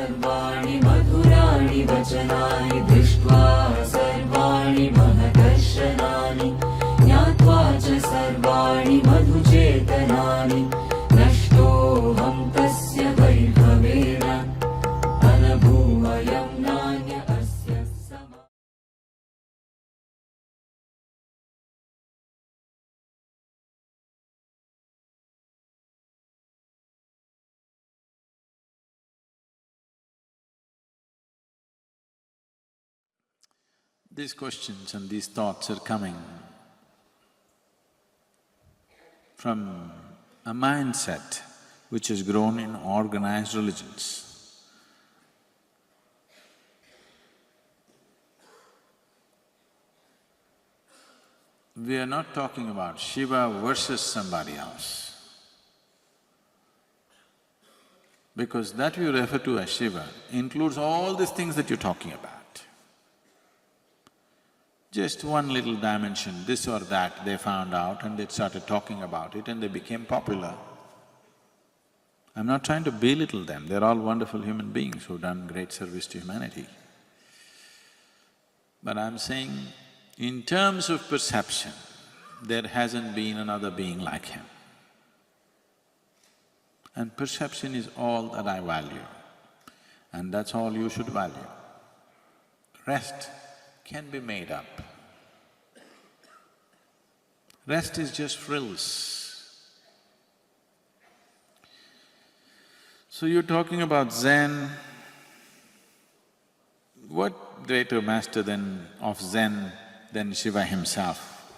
सर्वाणि मधुराणि वचनानि दृष्ट्वा सर्वाणि महदर्शनानि ज्ञात्वा च सर्वाणि मधुचेतनानि नष्टोऽहं तस्य वैभवेन अनभूवयं नान्य अस्य समा। These questions and these thoughts are coming from a mindset which has grown in organized religions. We are not talking about Shiva versus somebody else, because that you refer to as Shiva includes all these things that you're talking about. Just one little dimension, this or that, they found out and they started talking about it and they became popular. I'm not trying to belittle them, they're all wonderful human beings who've done great service to humanity. But I'm saying, in terms of perception, there hasn't been another being like him. And perception is all that I value, and that's all you should value. Rest can be made up. Rest is just frills. So you're talking about Zen. What greater master of Zen than Shiva himself?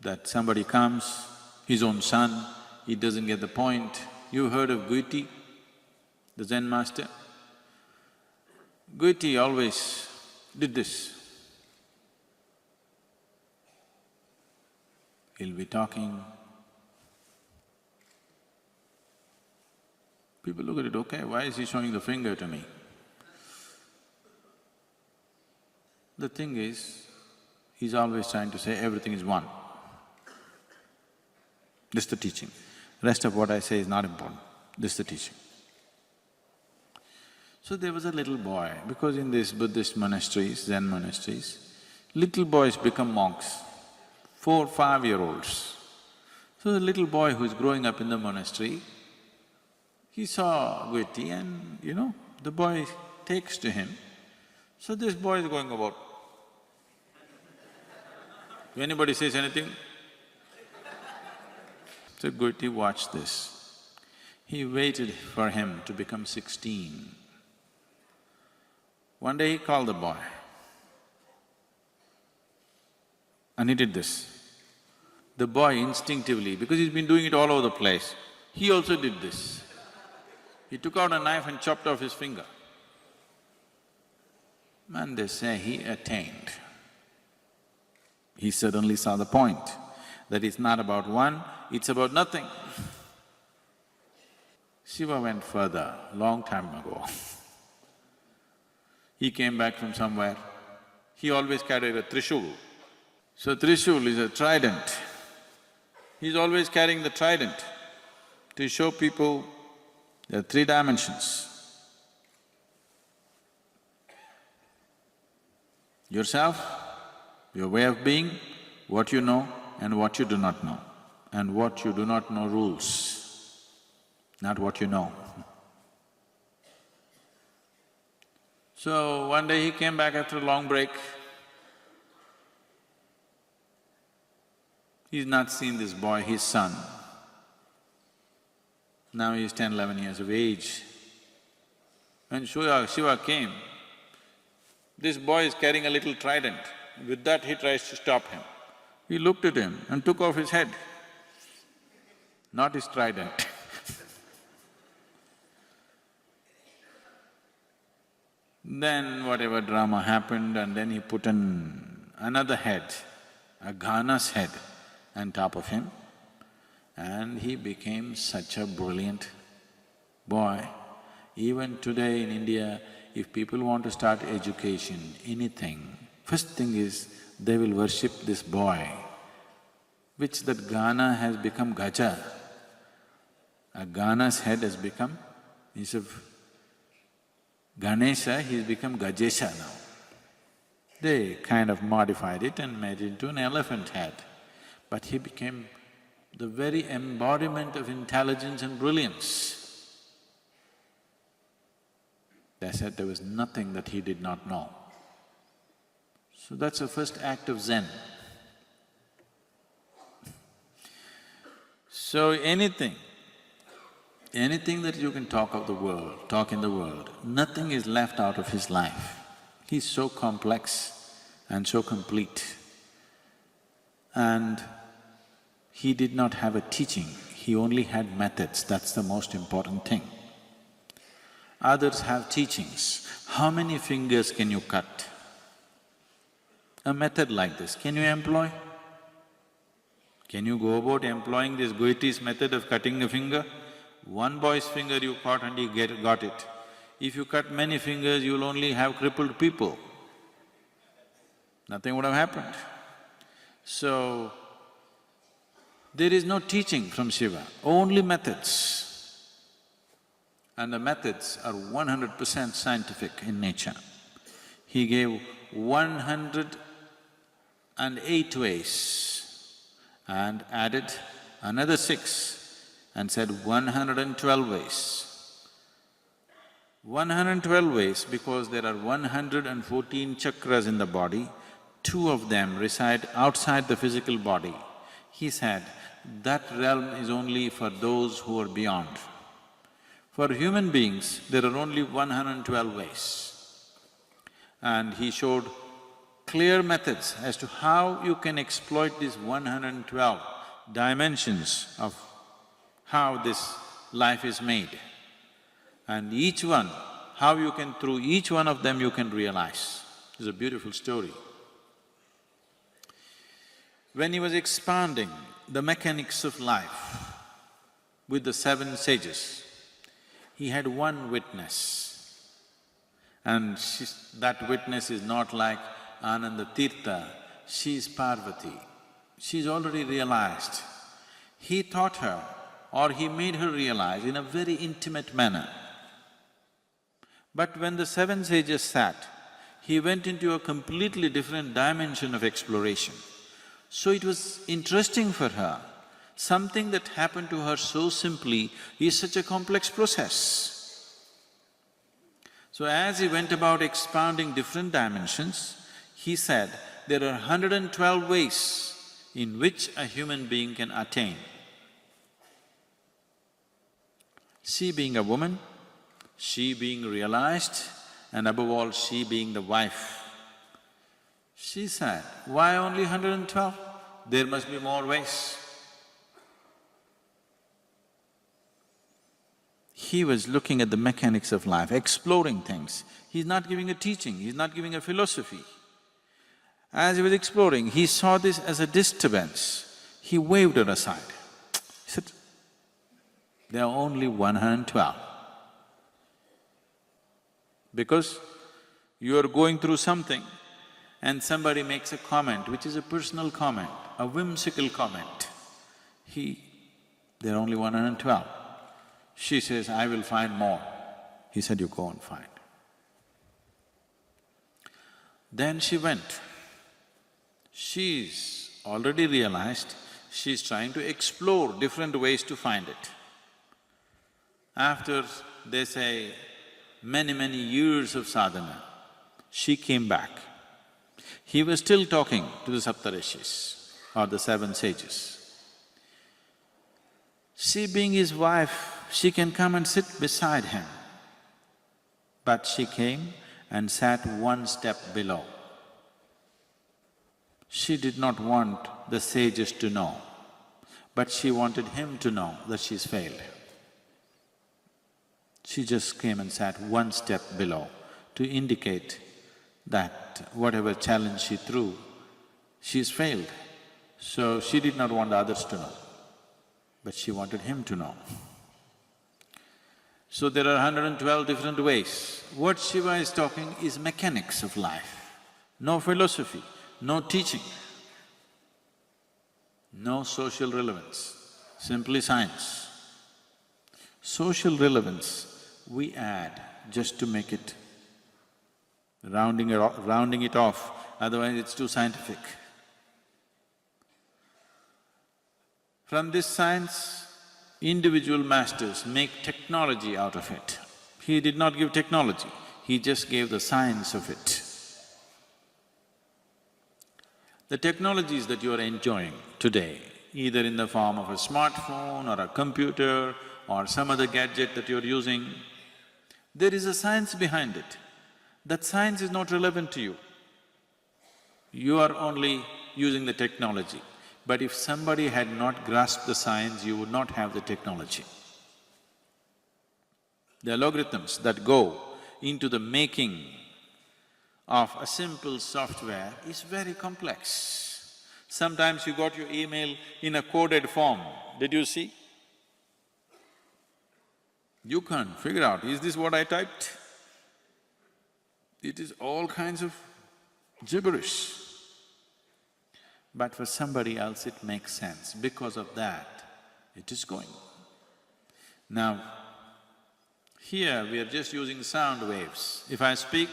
That somebody comes, his own son, he doesn't get the point. You heard of Guiti, the Zen master? Guiti always did this. He'll be talking. People look at it, okay, why is he showing the finger to me? The thing is, he's always trying to say everything is one. This is the teaching. Rest of what I say is not important, this is the teaching. So there was a little boy, because in these Buddhist monasteries, Zen monasteries, little boys become monks, 4, 5-year-olds. So the little boy who's growing up in the monastery, he saw Guiti and, the boy takes to him. So this boy is going about. If anybody says anything, so Guiti watched this. He waited for him to become 16. One day he called the boy and he did this. The boy instinctively, because he's been doing it all over the place, he also did this. He took out a knife and chopped off his finger. And they say he attained. He suddenly saw the point, that it's not about one, it's about nothing. Shiva went further, long time ago. He came back from somewhere, he always carried a trishul. So trishul is a trident. He's always carrying the trident to show people there are 3 dimensions. Yourself, your way of being, what you know and what you do not know. And what you do not know rules, not what you know. So one day he came back after a long break. He's not seen this boy, his son. Now he's 10, 11 years of age. When Shiva came, this boy is carrying a little trident. With that he tries to stop him. He looked at him and took off his head, not his trident. Then whatever drama happened, and then he put another head, a Gana's head, on top of him, and he became such a brilliant boy. Even today in India, if people want to start education, anything, first thing is they will worship this boy, which that Gana has become Gaja. A Gana's head has become, instead of Ganesha, he's become Gajesha now. They kind of modified it and made it into an elephant head. But he became the very embodiment of intelligence and brilliance. They said there was nothing that he did not know. So that's the first act of Zen. So anything that you can talk of the world, talk in the world, nothing is left out of his life. He's so complex and so complete. And he did not have a teaching, he only had methods, that's the most important thing. Others have teachings. How many fingers can you cut? A method like this, can you employ? Can you go about employing this Goethe's method of cutting a finger? One boy's finger you caught and he got it. If you cut many fingers, you'll only have crippled people. Nothing would have happened. So, there is no teaching from Shiva, only methods. And the methods are 100% scientific in nature. He gave 108 ways and added another 6 and said 112 ways. 112 ways because there are 114 chakras in the body, 2 of them reside outside the physical body. He said, that realm is only for those who are beyond. For human beings, there are only 112 ways. And he showed clear methods as to how you can exploit these 112 dimensions of how this life is made. And each one, how you can… through each one of them you can realize. It's a beautiful story. When he was expounding the mechanics of life with the 7 sages, he had one witness. And that witness is not like Ananda Tirtha, she's Parvati. She's already realized. He taught her or he made her realize in a very intimate manner. But when the 7 sages sat, he went into a completely different dimension of exploration. So it was interesting for her. Something that happened to her so simply is such a complex process. So as he went about expounding different dimensions, he said, there are 112 ways in which a human being can attain. She being a woman, she being realized, and above all, she being the wife. She said, why only 112? There must be more ways. He was looking at the mechanics of life, exploring things. He's not giving a teaching, he's not giving a philosophy. As he was exploring, he saw this as a disturbance. He waved it aside. He said, there are only 112. Because you are going through something and somebody makes a comment which is a personal comment, a whimsical comment. There are only 112. She says, I will find more. He said, you go and find. Then she went. She's already realized, she's trying to explore different ways to find it. After, they say, many years of sadhana, she came back. He was still talking to the Saptarishis or the 7 sages. She being his wife, she can come and sit beside him. But she came and sat 1 step below. She did not want the sages to know, but she wanted him to know that she's failed. She just came and sat 1 step below to indicate that whatever challenge she threw, she's failed. So she did not want others to know, but she wanted him to know. So there are 112 different ways. What Shiva is talking is mechanics of life, no philosophy, no teaching, no social relevance, simply science. Social relevance we add just to make it, rounding it off, otherwise it's too scientific. From this science, individual masters make technology out of it. He did not give technology, he just gave the science of it. The technologies that you are enjoying today, either in the form of a smartphone or a computer or some other gadget that you're using, there is a science behind it. That science is not relevant to you. You are only using the technology. But if somebody had not grasped the science, you would not have the technology. The algorithms that go into the making of a simple software is very complex. Sometimes you got your email in a coded form, did you see? You can't figure out, is this what I typed? It is all kinds of gibberish. But for somebody else it makes sense. Because of that, it is going. Now, here we are just using sound waves. If I speak,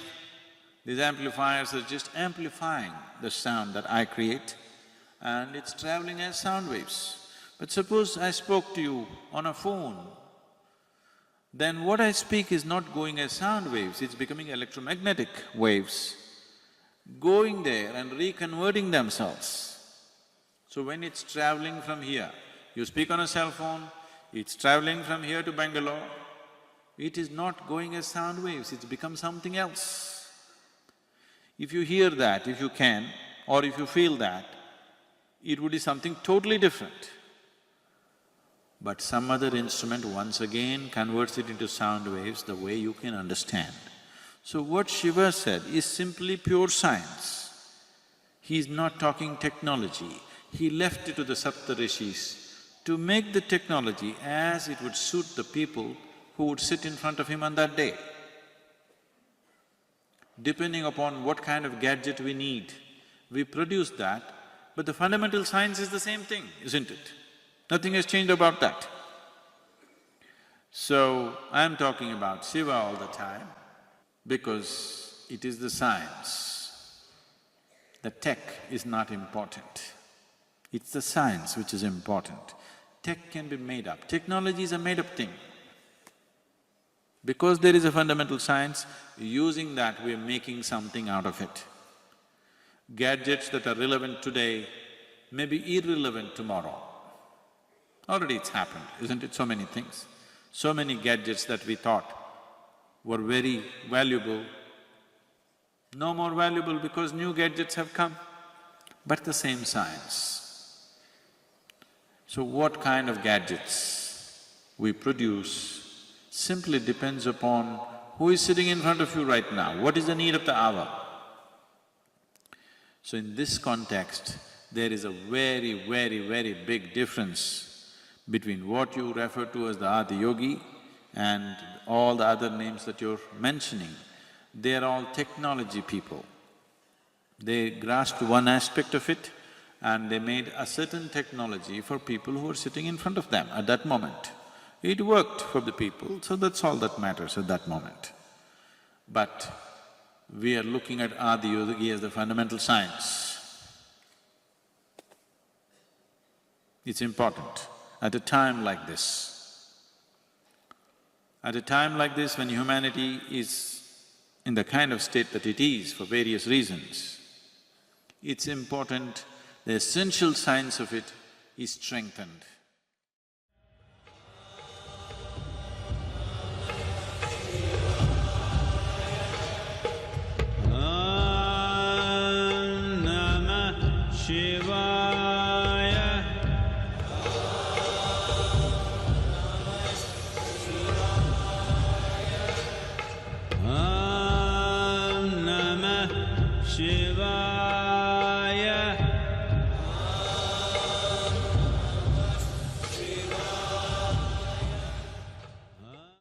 these amplifiers are just amplifying the sound that I create and it's traveling as sound waves. But suppose I spoke to you on a phone, then what I speak is not going as sound waves, it's becoming electromagnetic waves, going there and reconverting themselves. So when it's traveling from here, you speak on a cell phone, it's traveling from here to Bangalore, it is not going as sound waves, it's become something else. If you hear that, if you can, or if you feel that, it would be something totally different. But some other instrument once again converts it into sound waves the way you can understand. So what Shiva said is simply pure science. He's not talking technology. He left it to the Saptarishis to make the technology as it would suit the people who would sit in front of him on that day. Depending upon what kind of gadget we need, we produce that, but the fundamental science is the same thing, isn't it? Nothing has changed about that. So, I'm talking about Shiva all the time because it is the science. The tech is not important. It's the science which is important. Tech can be made up. Technology is a made-up thing. Because there is a fundamental science, using that we are making something out of it. Gadgets that are relevant today may be irrelevant tomorrow. Already it's happened, isn't it? So many things. So many gadgets that we thought were very valuable, no more valuable because new gadgets have come, but the same science. So what kind of gadgets we produce simply depends upon who is sitting in front of you right now, what is the need of the hour. So in this context, there is a very, very, very big difference between what you refer to as the Adi Yogi and all the other names that you're mentioning. They're all technology people. They grasped one aspect of it and they made a certain technology for people who were sitting in front of them at that moment. It worked for the people, so that's all that matters at that moment. But we are looking at Adi Yogi as the fundamental science. It's important at a time like this. At a time like this when humanity is in the kind of state that it is for various reasons, it's important, the essential science of it is strengthened. Shiva